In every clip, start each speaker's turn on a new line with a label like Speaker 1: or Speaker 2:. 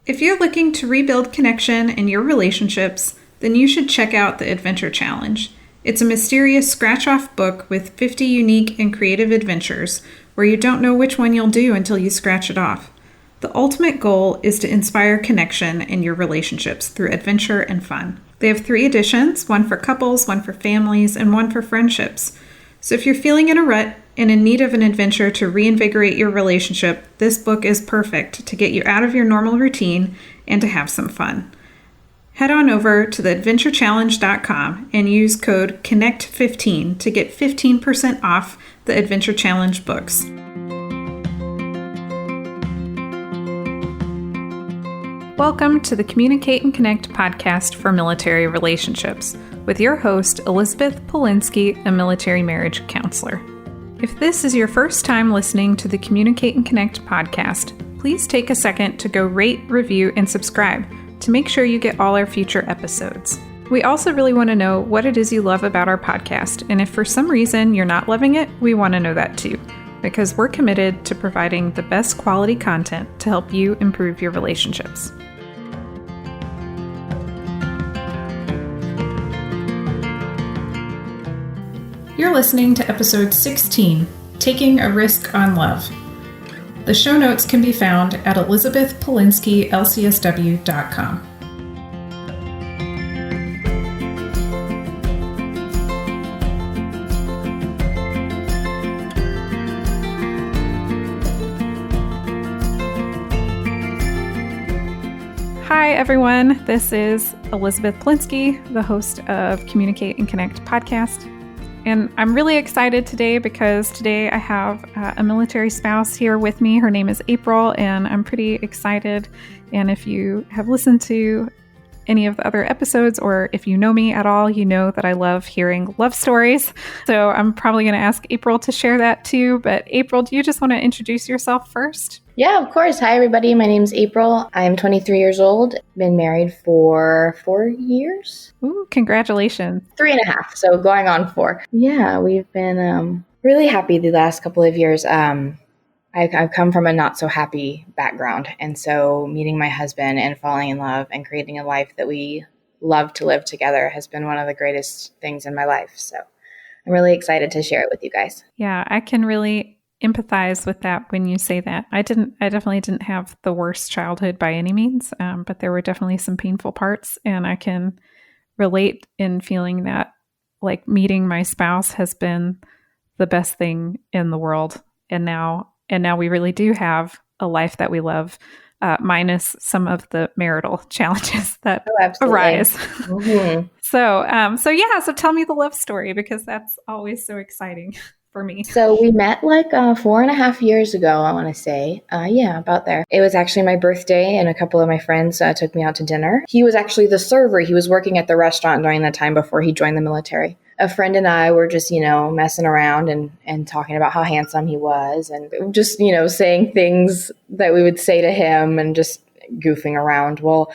Speaker 1: If you're looking to rebuild connection in your relationships, then you should check out the Adventure Challenge. It's a mysterious scratch-off book with 50 unique and creative adventures where you don't know which one you'll do until you scratch it off. The ultimate goal is to inspire connection in your relationships through adventure and fun. They have 3 editions, one for couples, one for families, and one for friendships. So if you're feeling in a rut and in need of an adventure to reinvigorate your relationship, this book is perfect to get you out of your normal routine and to have some fun. Head on over to theadventurechallenge.com and use code CONNECT15 to get 15% off the Adventure Challenge books. Welcome to the Communicate and Connect podcast for military relationships with your host, Elizabeth Polinsky, a military marriage counselor. If this is your first time listening to the Communicate and Connect podcast, please take a second to go rate, review, and subscribe to make sure you get all our future episodes. We also really want to know what it is you love about our podcast, and if for some reason you're not loving it, we want to know that too, because we're committed to providing the best quality content to help you improve your relationships. You're listening to episode 16, Taking a Risk on Love. The show notes can be found at elizabethpolinsky.lcsw.com. Hi, everyone. This is Elizabeth Polinsky, the host of Communicate and Connect podcast. And I'm really excited today because today I have a military spouse here with me. Her name is April, and I'm pretty excited. And if you have listened to any of the other episodes, or if you know me at all, you know that I love hearing love stories. So I'm probably going to ask April to share that too. But April, do you just want to introduce yourself first?
Speaker 2: Yeah, of course. Hi, everybody. My name's April. I'm 23 years old. Been married for 4 years.
Speaker 1: Ooh, congratulations.
Speaker 2: 3.5, so going on 4. Yeah, we've been really happy the last couple of years. I've come from a not so happy background. And so meeting my husband and falling in love and creating a life that we love to live together has been one of the greatest things in my life. So I'm really excited to share it with you guys.
Speaker 1: Yeah, I can really empathize with that when you say that. I definitely didn't have the worst childhood by any means, but there were definitely some painful parts, and I can relate in feeling that like meeting my spouse has been the best thing in the world. And now we really do have a life that we love, minus some of the marital challenges that arise. Mm-hmm. So tell me the love story, because that's always so exciting for me.
Speaker 2: So we met like 4.5 years ago, I want to say. About there. It was actually my birthday, and a couple of my friends took me out to dinner. He was actually the server. He was working at the restaurant during that time before he joined the military. A friend and I were just, messing around and talking about how handsome he was, and just, saying things that we would say to him and just goofing around. Well,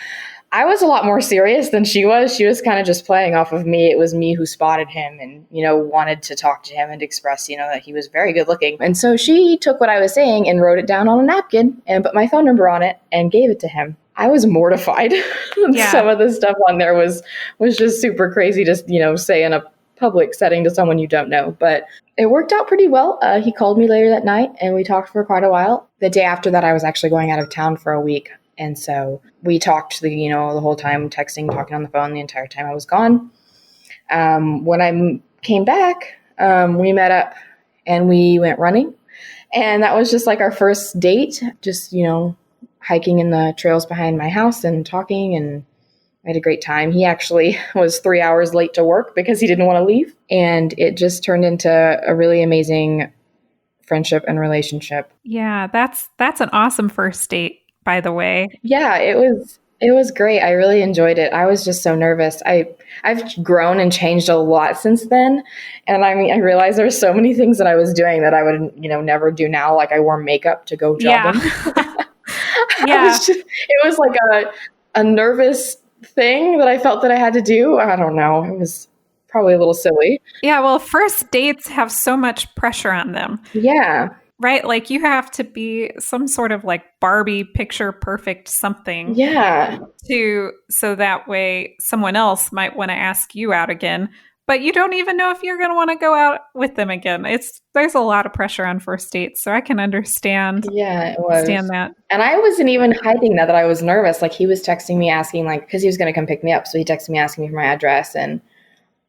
Speaker 2: I was a lot more serious than she was. She was kind of just playing off of me. It was me who spotted him and, wanted to talk to him and express, that he was very good looking. And so she took what I was saying and wrote it down on a napkin and put my phone number on it and gave it to him. I was mortified. Yeah. Some of the stuff on there was just super crazy to, say in a public setting to someone you don't know. But it worked out pretty well. He called me later that night and we talked for quite a while. The day after that, I was actually going out of town for a week. And so we talked the whole time, texting, talking on the phone the entire time I was gone. When I came back, we met up and we went running. And that was just like our first date, just, hiking in the trails behind my house and talking, and I had a great time. He actually was 3 hours late to work because he didn't want to leave. And it just turned into a really amazing friendship and relationship.
Speaker 1: Yeah, that's an awesome first date, by the way.
Speaker 2: Yeah, it was great. I really enjoyed it. I was just so nervous. I've grown and changed a lot since then. And I realized there's so many things that I was doing that I would, never do now. Like I wore makeup to go jogging.
Speaker 1: Yeah.
Speaker 2: It was like a nervous thing that I felt that I had to do. I don't know. It was probably a little silly.
Speaker 1: Yeah. Well, first dates have so much pressure on them.
Speaker 2: Yeah.
Speaker 1: Right? Like you have to be some sort of like Barbie picture perfect something
Speaker 2: Yeah.
Speaker 1: to so that way someone else might want to ask you out again, but you don't even know if you're going to want to go out with them again. It's there's a lot of pressure on first dates, so I can
Speaker 2: Yeah, it was.
Speaker 1: understand that.
Speaker 2: And I wasn't even hiding that I was nervous. Like he was texting me asking like because he was going to come pick me up, so he texted me asking me for my address and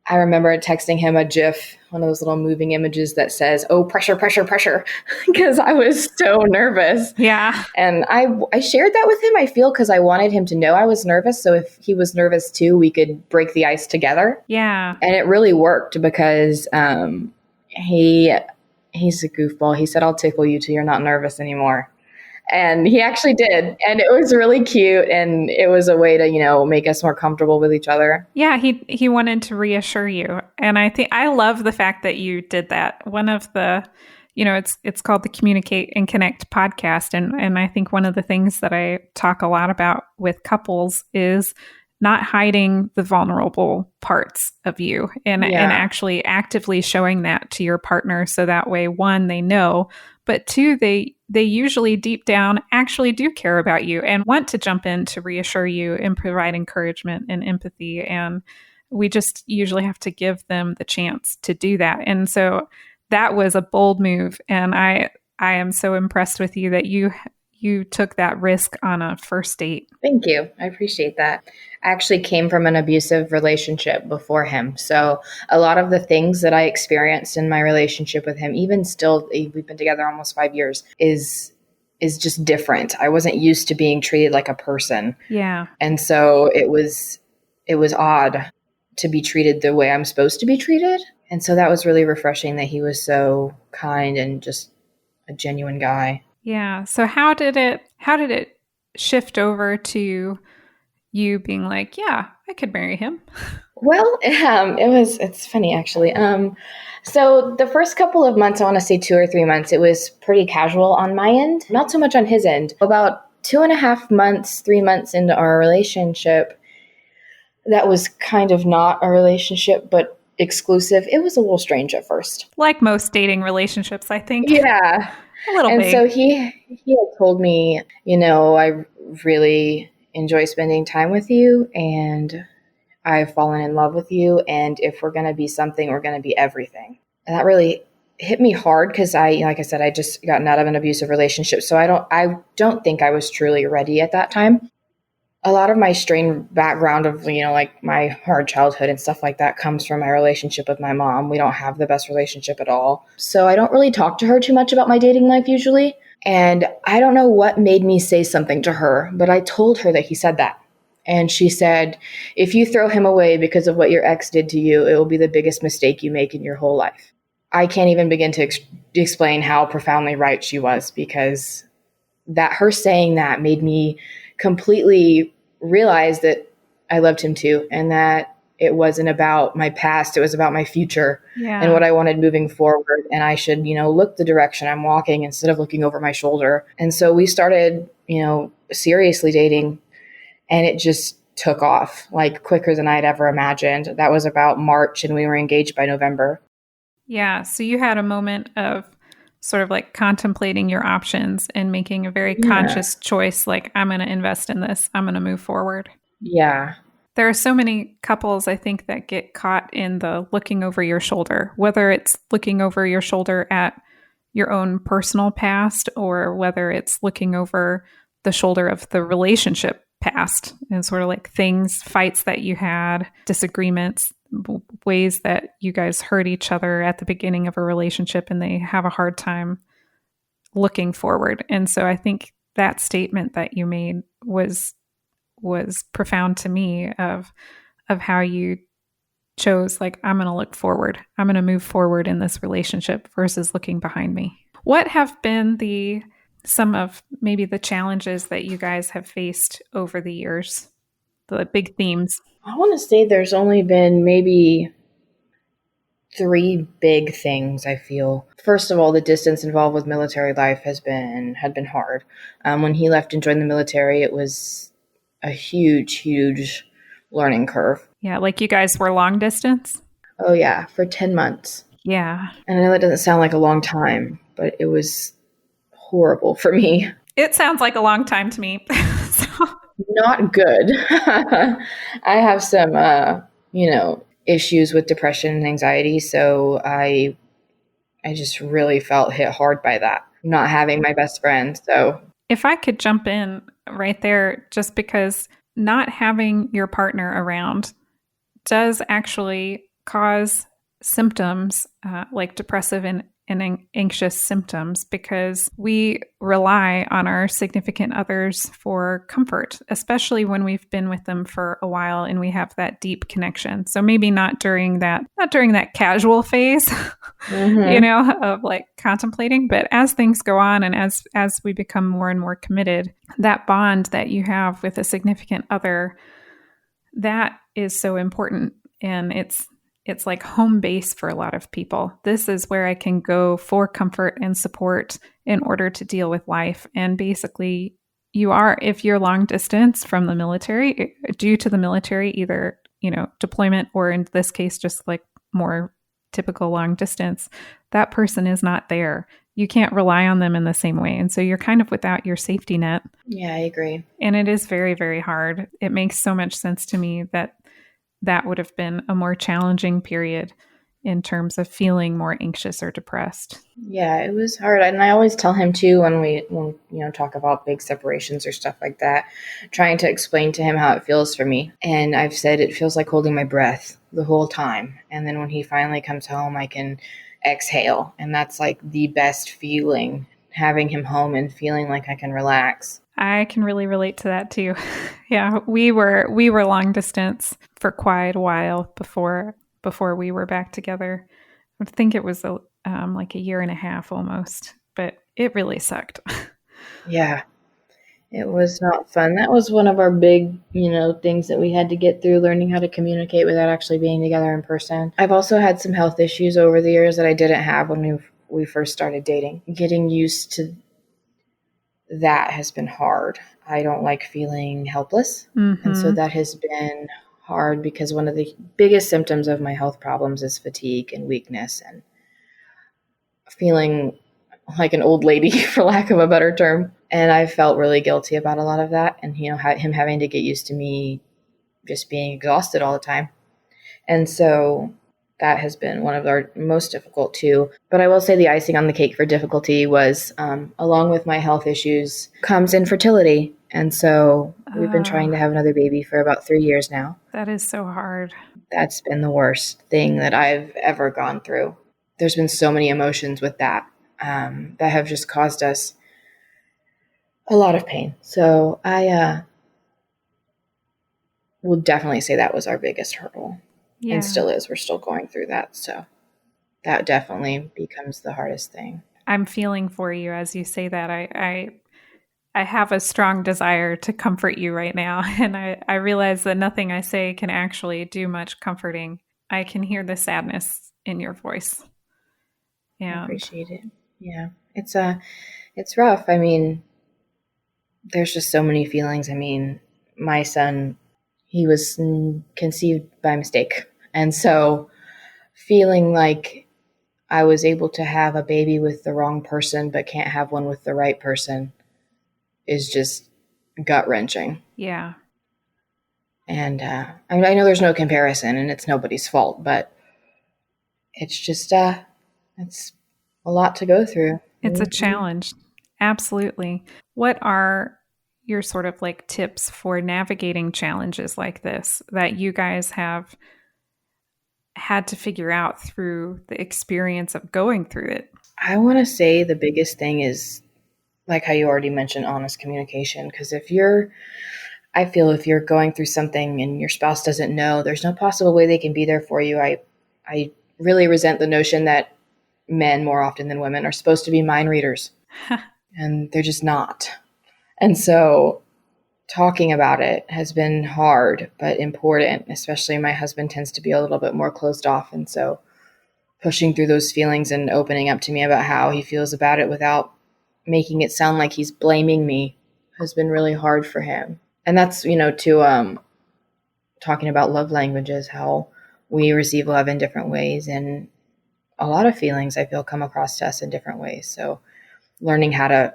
Speaker 2: I remember texting him a GIF, one of those little moving images that says, "Oh, pressure, pressure, pressure," because I was so nervous.
Speaker 1: Yeah.
Speaker 2: And I shared that with him, I feel, because I wanted him to know I was nervous. So if he was nervous too, we could break the ice together.
Speaker 1: Yeah.
Speaker 2: And it really worked because he's a goofball. He said, "I'll tickle you till you're not nervous anymore." And he actually did. And it was really cute. And it was a way to, make us more comfortable with each other.
Speaker 1: Yeah, he wanted to reassure you. And I think I love the fact that you did that. One of the it's called the Communicate and Connect podcast. And I think one of the things that I talk a lot about with couples is not hiding the vulnerable parts of you and actually actively showing that to your partner so that way, one, they know, but two, they usually deep down actually do care about you and want to jump in to reassure you and provide encouragement and empathy. And we just usually have to give them the chance to do that. And so that was a bold move. And I am so impressed with you that you took that risk on a first date.
Speaker 2: Thank you. I appreciate that. I actually came from an abusive relationship before him. So a lot of the things that I experienced in my relationship with him, even still, we've been together almost 5 years, is just different. I wasn't used to being treated like a person.
Speaker 1: Yeah.
Speaker 2: And so it was odd to be treated the way I'm supposed to be treated. And so that was really refreshing that he was so kind and just a genuine guy.
Speaker 1: Yeah. So how did it shift over to you being like, yeah, I could marry him?
Speaker 2: Well, it's funny actually. So the first couple of months, I want to say 2 or 3 months, it was pretty casual on my end, not so much on his end. About 2.5 months, 3 months into our relationship, that was kind of not a relationship, but exclusive. It was a little strange at first.
Speaker 1: Like most dating relationships, I think.
Speaker 2: Yeah.
Speaker 1: A little
Speaker 2: And
Speaker 1: big.
Speaker 2: so he had told me, I really enjoy spending time with you and I've fallen in love with you. And if we're going to be something, we're going to be everything. And that really hit me hard because like I said, I just gotten out of an abusive relationship. So I don't think I was truly ready at that time. A lot of my strained background of, like my hard childhood and stuff like that comes from my relationship with my mom. We don't have the best relationship at all. So I don't really talk to her too much about my dating life usually. And I don't know what made me say something to her, but I told her that he said that. And she said, if you throw him away because of what your ex did to you, it will be the biggest mistake you make in your whole life. I can't even begin to explain how profoundly right she was, because that her saying that made me completely realize that I loved him too, and that it wasn't about my past, it was about my future and what I wanted moving forward. And I should, look the direction I'm walking instead of looking over my shoulder. And so we started, seriously dating, and it just took off like quicker than I'd ever imagined. That was about March and we were engaged by November.
Speaker 1: Yeah. So you had a moment of sort of like contemplating your options and making a very conscious choice, like, I'm going to invest in this. I'm going to move forward.
Speaker 2: Yeah.
Speaker 1: There are so many couples, I think, that get caught in the looking over your shoulder, whether it's looking over your shoulder at your own personal past or whether it's looking over the shoulder of the relationship past and sort of like things, fights that you had, disagreements, ways that you guys hurt each other at the beginning of a relationship, and they have a hard time looking forward. And so I think that statement that you made was profound to me of how you chose, like, I'm going to look forward. I'm going to move forward in this relationship versus looking behind me. What have been some of maybe the challenges that you guys have faced over the years? The big themes.
Speaker 2: I want to say there's only been maybe 3 big things, I feel. First of all, the distance involved with military life had been hard. When he left and joined the military, it was a huge learning curve.
Speaker 1: Yeah, like you guys were long distance?
Speaker 2: Oh yeah, for 10 months.
Speaker 1: Yeah.
Speaker 2: And I know that doesn't sound like a long time, but it was horrible for me.
Speaker 1: It sounds like a long time to me. So,
Speaker 2: Not good. I have some, issues with depression and anxiety. So I just really felt hit hard by that, not having my best friend. So
Speaker 1: if I could jump in right there, just because not having your partner around does actually cause symptoms like depressive and anxious symptoms, because we rely on our significant others for comfort, especially when we've been with them for a while and we have that deep connection. So maybe not during that casual phase, of like contemplating, but as things go on and as we become more and more committed, that bond that you have with a significant other, that is so important. And it's like home base for a lot of people. This is where I can go for comfort and support in order to deal with life. And basically, if you're long distance from the military, due to the military, either, deployment, or in this case, just like more typical long distance, that person is not there. You can't rely on them in the same way. And so you're kind of without your safety net.
Speaker 2: yeah, I agree.
Speaker 1: And it is very, very hard. It makes so much sense to me that would have been a more challenging period in terms of feeling more anxious or depressed.
Speaker 2: Yeah, it was hard. And I always tell him too, when talk about big separations or stuff like that, trying to explain to him how it feels for me. And I've said it feels like holding my breath the whole time. And then when he finally comes home, I can exhale. And that's like the best feeling, having him home and feeling like I can relax.
Speaker 1: I can really relate to that too. Yeah, we were long distance for quite a while before we were back together. I think it was like a year and a half almost, but it really sucked.
Speaker 2: Yeah, it was not fun. That was one of our big, things that we had to get through, learning how to communicate without actually being together in person. I've also had some health issues over the years that I didn't have when we first started dating. Getting used to that has been hard. I don't like feeling helpless.
Speaker 1: Mm-hmm.
Speaker 2: And so that has been hard because one of the biggest symptoms of my health problems is fatigue and weakness and feeling like an old lady, for lack of a better term. And I felt really guilty about a lot of that. And, him having to get used to me just being exhausted all the time. And so that has been one of our most difficult too. But I will say the icing on the cake for difficulty was, along with my health issues, comes infertility. And so we've been trying to have another baby for about 3 years now.
Speaker 1: That is so hard.
Speaker 2: That's been the worst thing that I've ever gone through. There's been so many emotions with that that have just caused us a lot of pain. So I will definitely say that was our biggest hurdle.
Speaker 1: Yeah.
Speaker 2: And still is. We're still going through that. So that definitely becomes the hardest thing.
Speaker 1: I'm feeling for you as you say that. I have a strong desire to comfort you right now. And I realize that nothing I say can actually do much comforting. I can hear the sadness in your voice.
Speaker 2: I appreciate it. Yeah. It's rough. I mean, there's just so many feelings. I mean, my son, he was conceived by mistake. And so feeling like I was able to have a baby with the wrong person, but can't have one with the right person is just gut-wrenching.
Speaker 1: Yeah.
Speaker 2: And I know there's no comparison and it's nobody's fault, but it's just, it's a lot to go through.
Speaker 1: It's a challenge. Absolutely. What are your sort of like tips for navigating challenges like this that you guys have had to figure out through the experience of going through it?
Speaker 2: I want to say the biggest thing is, like how you already mentioned, honest communication. Because I feel if you're going through something and your spouse doesn't know, there's no possible way they can be there for you. I really resent the notion that men more often than women are supposed to be mind readers. And they're just not. And so talking about it has been hard, but important. Especially my husband tends to be a little bit more closed off. And so pushing through those feelings and opening up to me about how he feels about it without making it sound like he's blaming me has been really hard for him. And that's, to talking about love languages, how we receive love in different ways. And a lot of feelings I feel come across to us in different ways. So learning how to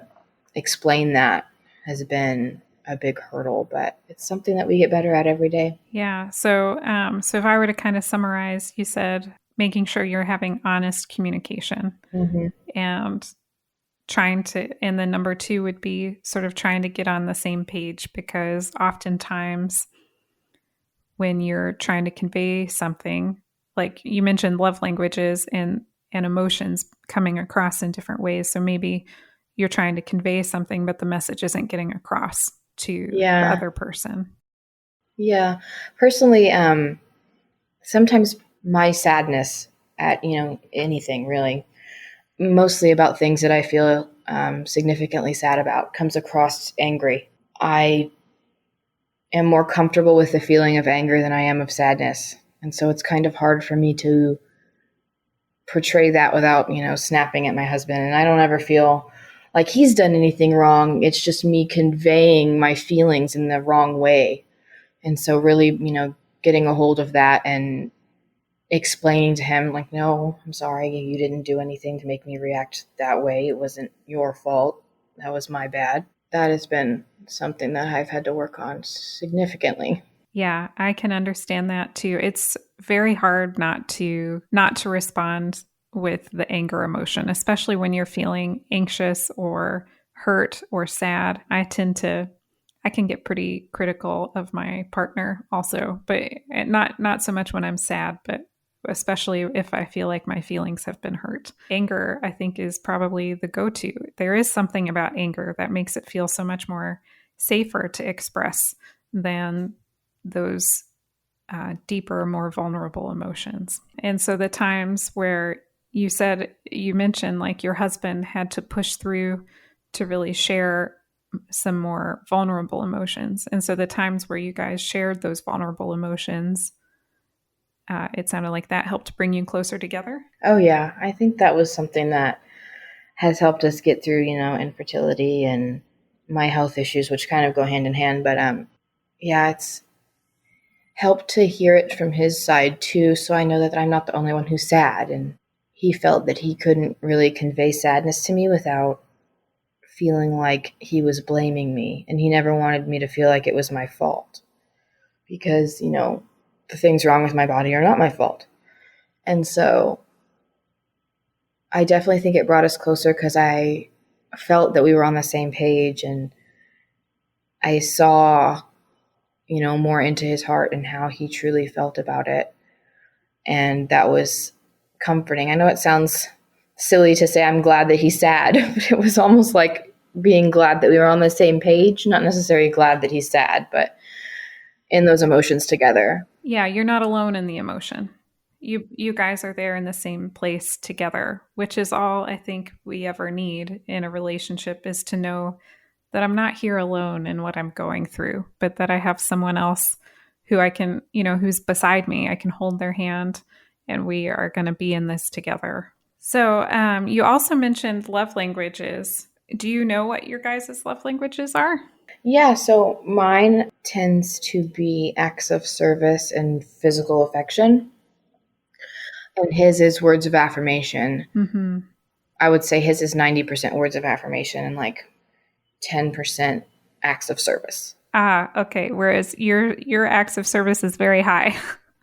Speaker 2: explain that has been a big hurdle, but it's something that we get better at every day.
Speaker 1: Yeah. So if I were to kind of summarize, you said making sure you're having honest communication and and then number 2 would be sort of trying to get on the same page, because oftentimes when you're trying to convey something, like you mentioned love languages and emotions coming across in different ways. So maybe you're trying to convey something, but the message isn't getting across to the other person.
Speaker 2: Yeah. Personally, sometimes my sadness at, anything really, mostly about things that I feel significantly sad about, comes across angry. I am more comfortable with the feeling of anger than I am of sadness. And so it's kind of hard for me to portray that without, snapping at my husband. And I don't ever feel like he's done anything wrong. It's just me conveying my feelings in the wrong way. And so really, getting a hold of that and explaining to him, like, no, I'm sorry, you didn't do anything to make me react that way. It wasn't your fault. That was my bad. That has been something that I've had to work on significantly.
Speaker 1: Yeah, I can understand that too. It's very hard not to respond with the anger emotion, especially when you're feeling anxious or hurt or sad. I can get pretty critical of my partner also, but not so much when I'm sad, but especially if I feel like my feelings have been hurt. Anger, I think, is probably the go-to. There is something about anger that makes it feel so much more safer to express than those deeper, more vulnerable emotions. And so the times where you mentioned like your husband had to push through to really share some more vulnerable emotions. And so the times where you guys shared those vulnerable emotions, it sounded like that helped bring you closer together.
Speaker 2: Oh, yeah. I think that was something that has helped us get through, infertility and my health issues, which kind of go hand in hand. But yeah, it's helped to hear it from his side too. So I know that I'm not the only one who's sad. And he felt that he couldn't really convey sadness to me without feeling like he was blaming me. And he never wanted me to feel like it was my fault, because, the things wrong with my body are not my fault. And so I definitely think it brought us closer, because I felt that we were on the same page, and I saw, more into his heart and how he truly felt about it. And that was comforting. I know it sounds silly to say I'm glad that he's sad, but it was almost like being glad that we were on the same page, not necessarily glad that he's sad, but in those emotions together.
Speaker 1: Yeah, you're not alone in the emotion. You guys are there in the same place together, which is all I think we ever need in a relationship, is to know that I'm not here alone in what I'm going through, but that I have someone else who I can, who's beside me. I can hold their hand, and we are going to be in this together. So you also mentioned love languages. Do you know what your guys' love languages are?
Speaker 2: Yeah, so mine tends to be acts of service and physical affection. And his is words of affirmation.
Speaker 1: Mm-hmm.
Speaker 2: I would say his is 90% words of affirmation and like 10% acts of service.
Speaker 1: Ah, okay. Whereas your acts of service is very high.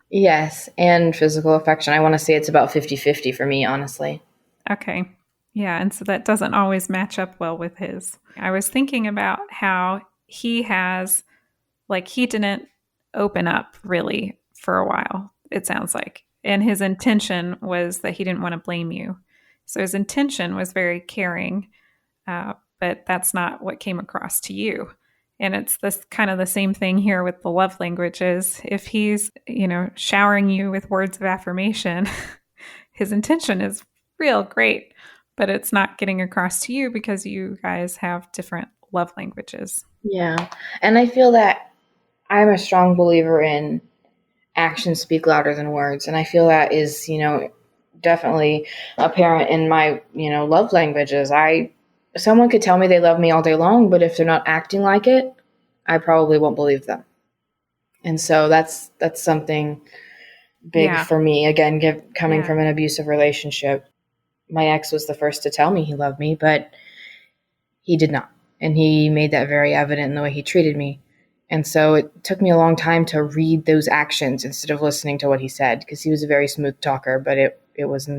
Speaker 2: Yes, and physical affection. I want to say it's about 50-50 for me, honestly.
Speaker 1: Okay. Yeah, and so that doesn't always match up well with his. I was thinking about how he didn't open up really for a while, it sounds like. And his intention was that he didn't want to blame you. So his intention was very caring, but that's not what came across to you. And it's this kind of the same thing here with the love languages. If he's, showering you with words of affirmation, his intention is real great, but it's not getting across to you because you guys have different love languages.
Speaker 2: Yeah. And I feel that I'm a strong believer in actions speak louder than words. And I feel that is, definitely apparent in my, love languages. Someone could tell me they love me all day long, but if they're not acting like it, I probably won't believe them. And so that's something big for me. Again, coming from an abusive relationship, my ex was the first to tell me he loved me, but he did not. And he made that very evident in the way he treated me. And so it took me a long time to read those actions instead of listening to what he said, because he was a very smooth talker, but it was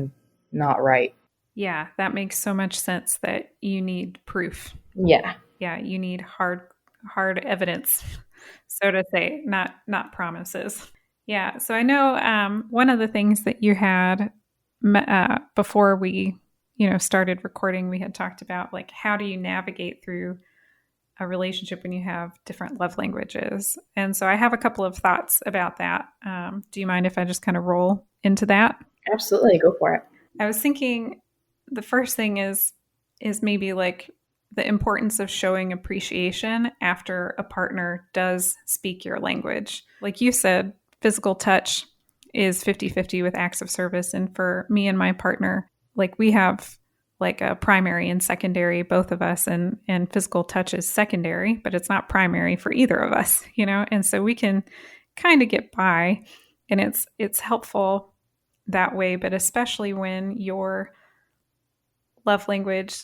Speaker 2: not right.
Speaker 1: Yeah, that makes so much sense that you need proof.
Speaker 2: Yeah.
Speaker 1: Yeah, you need hard evidence, so to say, not promises. Yeah, so I know one of the things that you had before we started recording, we had talked about like how do you navigate through a relationship when you have different love languages. And so I have a couple of thoughts about that. Do you mind if I just kind of roll into that?
Speaker 2: Absolutely. Go for it.
Speaker 1: I was thinking the first thing is maybe like the importance of showing appreciation after a partner does speak your language. Like you said, physical touch is 50-50 with acts of service. And for me and my partner, like we have like a primary and secondary, both of us, and physical touch is secondary, but it's not primary for either of us, And so we can kind of get by, and it's helpful that way, but especially when your love language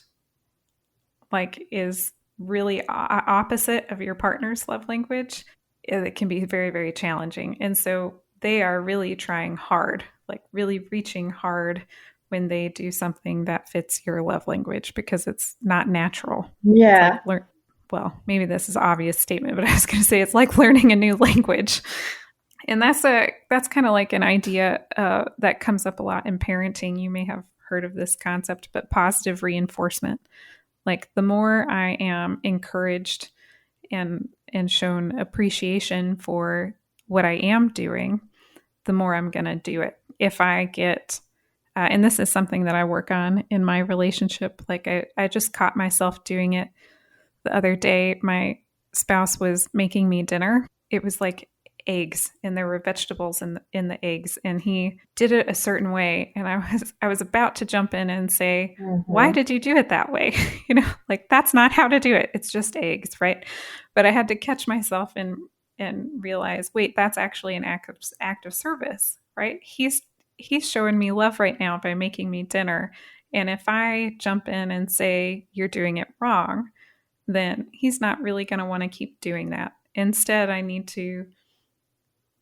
Speaker 1: like is really opposite of your partner's love language, it can be very, very challenging. And so they are really trying hard, like really reaching hard when they do something that fits your love language, because it's not natural.
Speaker 2: Yeah.
Speaker 1: Like well, maybe this is an obvious statement, but I was going to say it's like learning a new language. And that's kind of like an idea that comes up a lot in parenting. You may have heard of this concept, but positive reinforcement. Like the more I am encouraged and shown appreciation for what I am doing, the more I'm going to do it. If I get, and this is something that I work on in my relationship, like I just caught myself doing it the other day. My spouse was making me dinner. It was like eggs, and there were vegetables in the eggs, and he did it a certain way, and I was about to jump in and say, why did you do it that way? Like that's not how to do it. It's just eggs, right? But I had to catch myself and realize, wait, that's actually an act of service, right? He's showing me love right now by making me dinner, and if I jump in and say you're doing it wrong, then he's not really going to want to keep doing that. Instead, I need to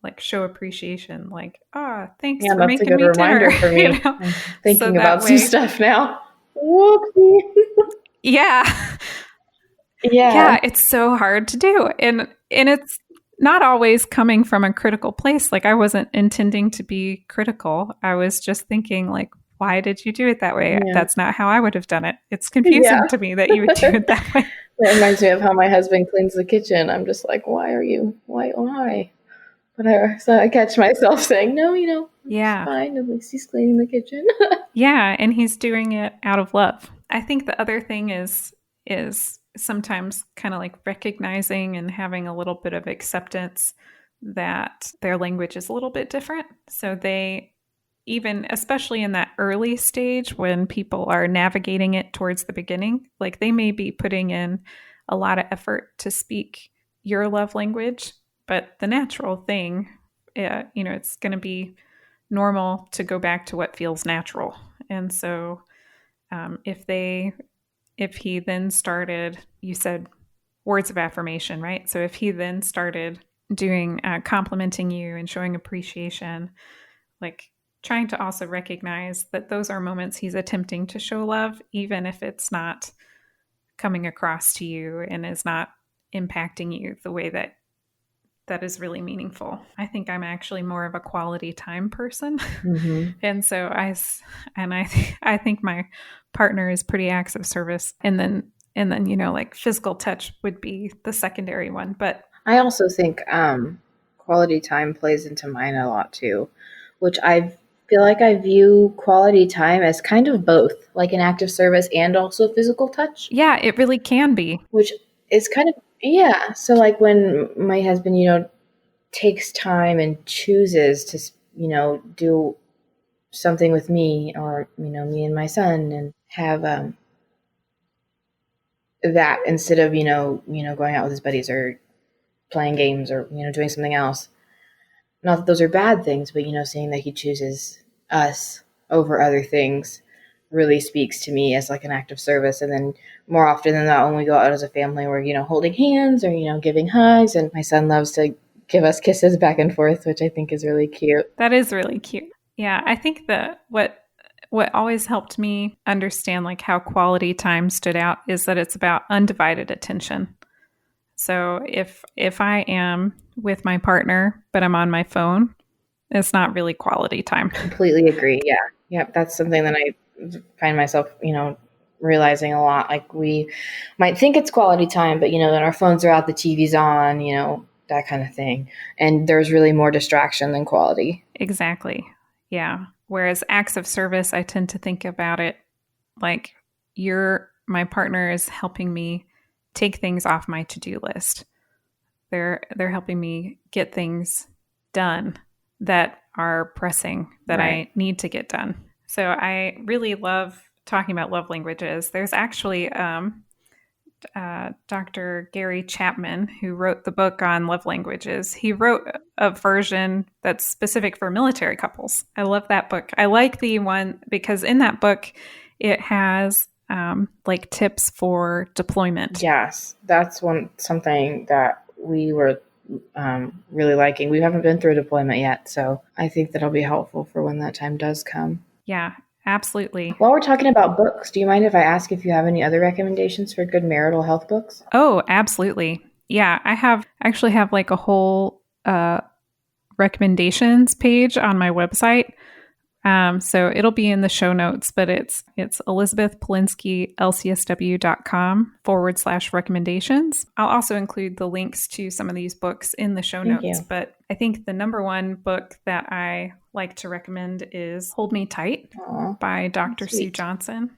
Speaker 1: like show appreciation, like, thanks for
Speaker 2: That's a
Speaker 1: making
Speaker 2: good
Speaker 1: me
Speaker 2: reminder
Speaker 1: dinner.
Speaker 2: for me. I'm thinking
Speaker 1: So
Speaker 2: about
Speaker 1: way,
Speaker 2: some stuff now. Whoopsie.
Speaker 1: Yeah.
Speaker 2: Yeah.
Speaker 1: It's so hard to do. And it's not always coming from a critical place. Like I wasn't intending to be critical. I was just thinking like, why did you do it that way?
Speaker 2: Yeah.
Speaker 1: That's not how I would have done it. It's confusing to me that you would do it that way.
Speaker 2: That reminds me of how my husband cleans the kitchen. I'm just like, why? But so I catch myself saying, no, it's fine. At least he's cleaning the kitchen.
Speaker 1: Yeah, and he's doing it out of love. I think the other thing is sometimes kind of like recognizing and having a little bit of acceptance that their language is a little bit different. So they, even especially in that early stage when people are navigating it towards the beginning, like they may be putting in a lot of effort to speak your love language, but the natural thing, it's going to be normal to go back to what feels natural. And so if he then started, you said words of affirmation, right? So if he then started doing complimenting you and showing appreciation, like trying to also recognize that those are moments he's attempting to show love, even if it's not coming across to you and is not impacting you the way that is really meaningful. I think I'm actually more of a quality time person.
Speaker 2: Mm-hmm.
Speaker 1: And so I think my partner is pretty acts of service. And then, like physical touch would be the secondary one. But
Speaker 2: I also think quality time plays into mine a lot too, which I feel like I view quality time as kind of both, like an act of service and also physical touch.
Speaker 1: Yeah, it really can be.
Speaker 2: Which is kind of, yeah. So like when my husband, takes time and chooses to, do something with me or, me and my son and have that instead of, going out with his buddies or playing games or, doing something else. Not that those are bad things, but, seeing that he chooses us over other things really speaks to me as like an act of service. And then more often than not, when we go out as a family, we're, holding hands or, giving hugs. And my son loves to give us kisses back and forth, which I think is really cute.
Speaker 1: That is really cute. Yeah, I think that what always helped me understand like how quality time stood out is that it's about undivided attention. So if I am with my partner but I'm on my phone, it's not really quality time.
Speaker 2: Completely agree. Yeah. Yep. That's something that I find myself, realizing a lot. Like we might think it's quality time, but then our phones are out, the TV's on, that kind of thing. And there's really more distraction than quality.
Speaker 1: Exactly. Yeah. Whereas acts of service, I tend to think about it like my partner is helping me take things off my to-do list. They're helping me get things done that are pressing that
Speaker 2: Right.
Speaker 1: I need to get done. So I really love talking about love languages. There's actually Dr. Gary Chapman, who wrote the book on love languages. He wrote a version that's specific for military couples. I love that book. I like the one because in that book, it has like tips for deployment.
Speaker 2: Yes, that's something that we were really liking. We haven't been through a deployment yet, so I think that'll be helpful for when that time does come.
Speaker 1: Yeah, absolutely.
Speaker 2: While we're talking about books, do you mind if I ask if you have any other recommendations for good marital health books?
Speaker 1: Oh, absolutely. Yeah, I actually have like a whole recommendations page on my website. So it'll be in the show notes, but it's Elizabeth Polinsky, lcsw.com/recommendations. I'll also include the links to some of these books in the show
Speaker 2: Thank
Speaker 1: notes.
Speaker 2: you.
Speaker 1: But I think the number one book that I like to recommend is Hold Me Tight by Dr. Sue Johnson.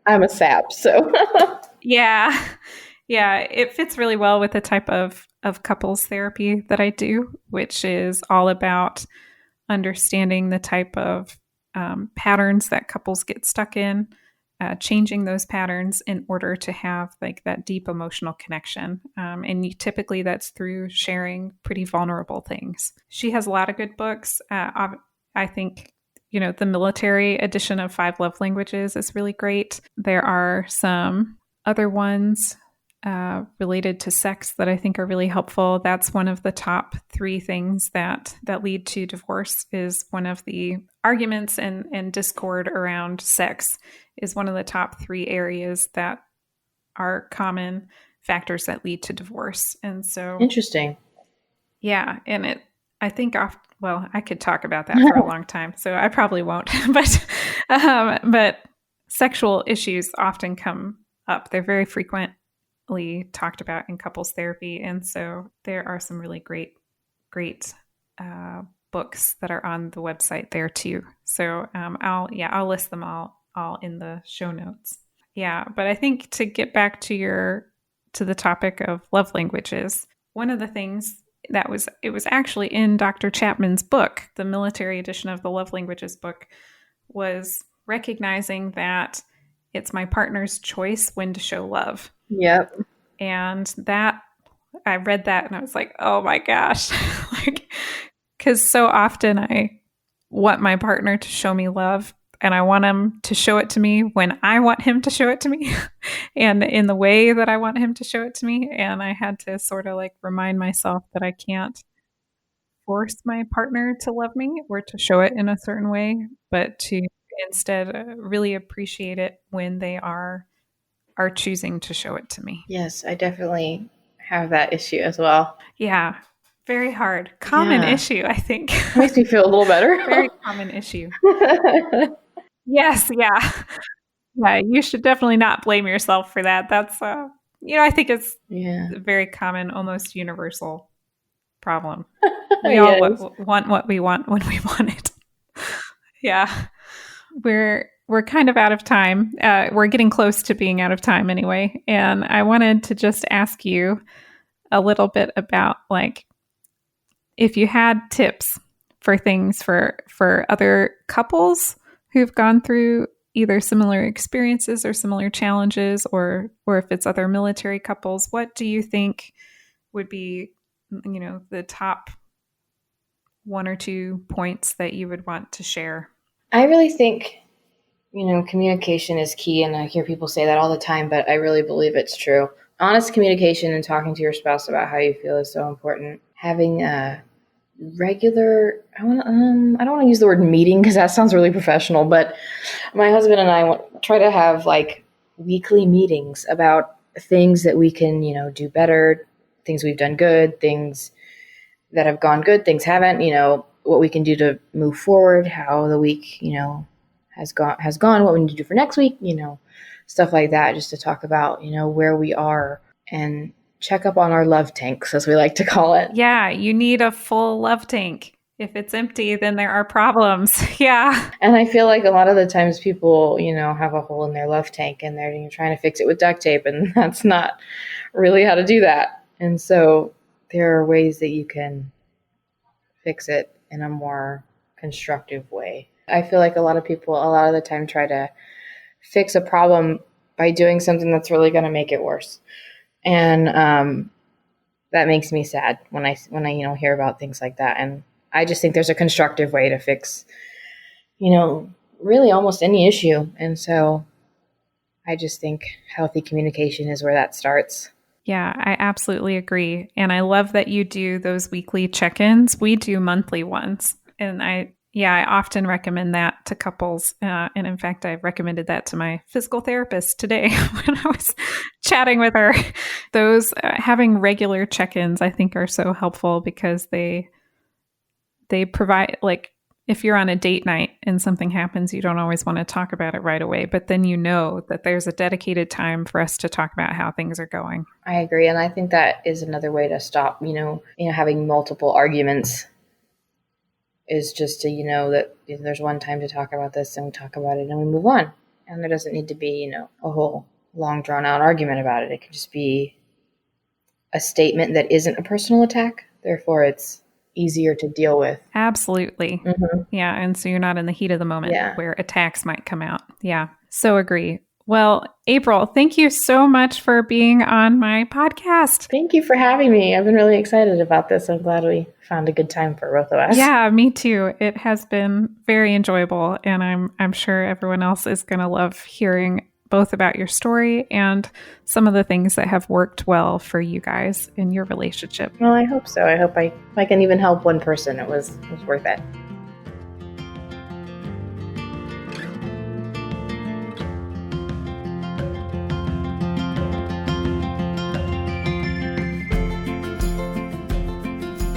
Speaker 2: I'm a sap, so.
Speaker 1: Yeah. Yeah, it fits really well with the type of couples therapy that I do, which is all about understanding the type of patterns that couples get stuck in, changing those patterns in order to have like that deep emotional connection. And typically that's through sharing pretty vulnerable things. She has a lot of good books. I think, the military edition of 5 Love Languages is really great. There are some other ones related to sex that I think are really helpful. That's one of the top 3 things that lead to divorce. Is one of the arguments and discord around sex is one of the top 3 areas that are common factors that lead to divorce. And so
Speaker 2: Interesting.
Speaker 1: Yeah, and I think I could talk about that for a long time, so I probably won't. But sexual issues often come up. They're very frequent talked about in couples therapy, and so there are some really great books that are on the website there too. So I'll list them all in the show notes. Yeah, but I think to get back to the topic of love languages, one of the things it was actually in Dr. Chapman's book, the military edition of the love languages book, was recognizing that it's my partner's choice when to show love.
Speaker 2: Yep.
Speaker 1: And that I read that and I was like, oh my gosh. Because so often I want my partner to show me love and I want him to show it to me when I want him to show it to me and in the way that I want him to show it to me. And I had to sort of like remind myself that I can't force my partner to love me or to show it in a certain way, but to instead really appreciate it when they are choosing to show it to me.
Speaker 2: Yes, I definitely have that issue as well.
Speaker 1: Yeah, very hard. Common issue, I think.
Speaker 2: Makes me feel a little better.
Speaker 1: Very common issue. Yes, yeah. Yeah, you should definitely not blame yourself for that. That's, I think it's a very common, almost universal problem. We all want what we want when we want it. Yeah. We're kind of out of time. We're getting close to being out of time anyway. And I wanted to just ask you a little bit about like, if you had tips for things for other couples who've gone through either similar experiences or similar challenges, or if it's other military couples, what do you think would be, the top 1 or 2 points that you would want to share?
Speaker 2: I really think Communication is key, and I hear people say that all the time, but I really believe it's true. Honest communication and talking to your spouse about how you feel is so important. Having a regular, I don't want to use the word meeting because that sounds really professional, but my husband and I try to have like weekly meetings about things that we can, do better, things we've done good, things that have gone good, things haven't, what we can do to move forward, how the week, has gone, what we need to do for next week, stuff like that, just to talk about, where we are and check up on our love tanks, as we like to call it.
Speaker 1: Yeah, you need a full love tank. If it's empty, then there are problems. Yeah.
Speaker 2: And I feel like a lot of the times people, have a hole in their love tank and they're trying to fix it with duct tape, and that's not really how to do that. And so there are ways that you can fix it in a more constructive way. I feel like a lot of people, a lot of the time, try to fix a problem by doing something that's really going to make it worse. And that makes me sad when I hear about things like that. And I just think there's a constructive way to fix, really almost any issue. And so I just think healthy communication is where that starts.
Speaker 1: Yeah, I absolutely agree. And I love that you do those weekly check-ins. We do monthly ones. And I often recommend that to couples. And in fact, I recommended that to my physical therapist today when I was chatting with her. Those having regular check-ins, I think, are so helpful because they provide, like, if you're on a date night and something happens, you don't always want to talk about it right away, but then that there's a dedicated time for us to talk about how things are going.
Speaker 2: I agree. And I think that is another way to stop, having multiple arguments, is just to, that there's one time to talk about this and we talk about it and we move on. And there doesn't need to be, a whole long drawn out argument about it. It can just be a statement that isn't a personal attack. Therefore, it's easier to deal with.
Speaker 1: Absolutely. Mm-hmm. Yeah. And so you're not in the heat of the moment where attacks might come out. Yeah. So agree. Well, April, thank you so much for being on my podcast.
Speaker 2: Thank you for having me. I've been really excited about this. I'm glad we found a good time for both of us.
Speaker 1: Yeah, me too. It has been very enjoyable, and I'm sure everyone else is going to love hearing both about your story and some of the things that have worked well for you guys in your relationship.
Speaker 2: Well, I hope so. I hope I can even help one person. It was worth it.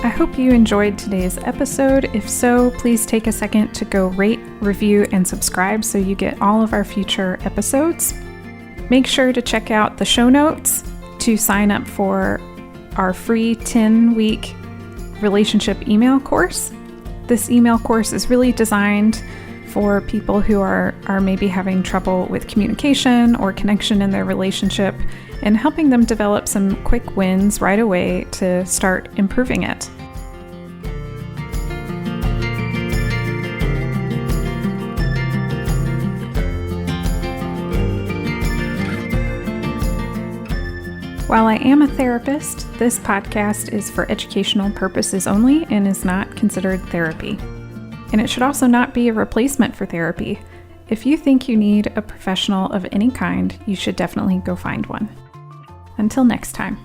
Speaker 1: I hope you enjoyed today's episode. If so, please take a second to go rate, review, and subscribe so you get all of our future episodes. Make sure to check out the show notes to sign up for our free 10-week relationship email course. This email course is really designed for people who are maybe having trouble with communication or connection in their relationship, and helping them develop some quick wins right away to start improving it. While I am a therapist, this podcast is for educational purposes only and is not considered therapy. And it should also not be a replacement for therapy. If you think you need a professional of any kind, you should definitely go find one. Until next time.